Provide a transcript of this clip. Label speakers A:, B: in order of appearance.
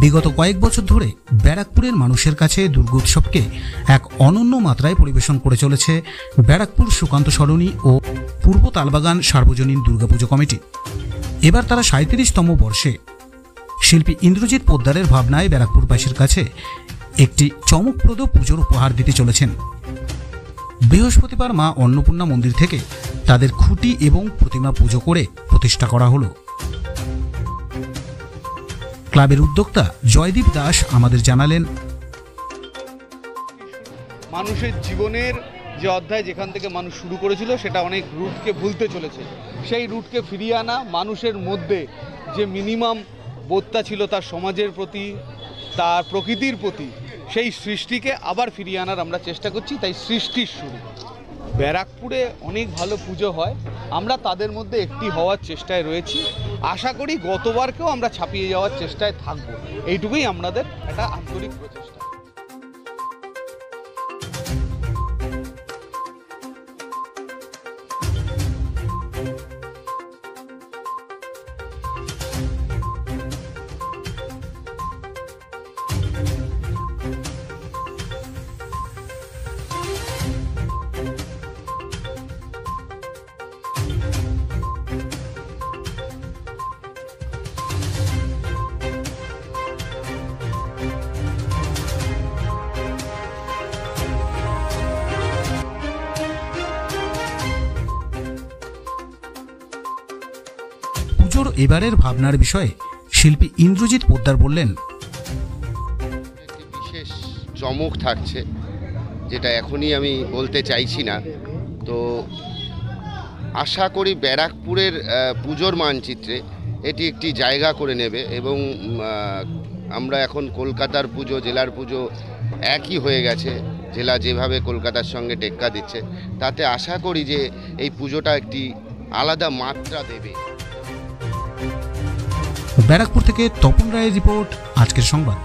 A: বিগত কয়েক বছর ধরে ব্যারাকপুরের মানুষের কাছে দুর্গোৎসবকে এক অনন্য মাত্রায় পরিবেশন করে চলেছে ব্যারাকপুর সুকান্ত সরণি ও পূর্ব তালবাগান সার্বজনীন দুর্গাপুজো কমিটি। এবার তারা ৩৭তম বর্ষে শিল্পী ইন্দ্রজিৎ পোদ্দারের ভাবনায় ব্যারাকপুরবাসীর কাছে একটি চমকপ্রদ পুজোর উপহার দিতে চলেছেন। বৃহস্পতিবার মা অন্নপূর্ণা মন্দির থেকে তাদের খুঁটি এবং প্রতিমা পুজো করে প্রতিষ্ঠা করা হলো। ক্লাবের উদ্যোক্তা জয়দীপ দাস আমাদের জানালেন,
B: মানুষের জীবনের যে অধ্যায় যেখান থেকে মানুষ শুরু করেছিল সেটা অনেক রুটকে ভুলতে চলেছে। সেই রুটকে ফিরিয়ে আনা, মানুষের মধ্যে যে মিনিমাম বোধটা ছিল তার সমাজের প্রতি, তার প্রকৃতির প্রতি, সেই সৃষ্টিকে আবার ফিরিয়ে আনার আমরা চেষ্টা করছি। তাই সৃষ্টির শুরু। ব্যারাকপুরে অনেক ভালো পুজো হয়, আমরা তাদের মধ্যে একটি হওয়ার চেষ্টায় রয়েছি। আশা করি গতবারকেও আমরা ছাপিয়ে যাওয়ার চেষ্টায় থাকব। এইটুকুই আমাদের একটা আন্তরিক প্রচেষ্টা।
A: পুজোর এবারের ভাবনার বিষয়ে শিল্পী ইন্দ্রজিৎ পোদ্দার বললেন,
C: একটি বিশেষ চমক থাকছে, যেটা এখনই আমি বলতে চাইছি না। তো আশা করি ব্যারাকপুরের পুজোর মানচিত্রে এটি একটি জায়গা করে নেবে এবং আমরা এখন কলকাতার পুজো, জেলার পুজো একই হয়ে গেছে। জেলা যেভাবে কলকাতার সঙ্গে টেক্কা দিচ্ছে, তাতে আশা করি যে এই পুজোটা একটি আলাদা মাত্রা দেবে।
A: ব্যারাকপুর থেকে তপন রায়ের রিপোর্ট, আজকের সংবাদ।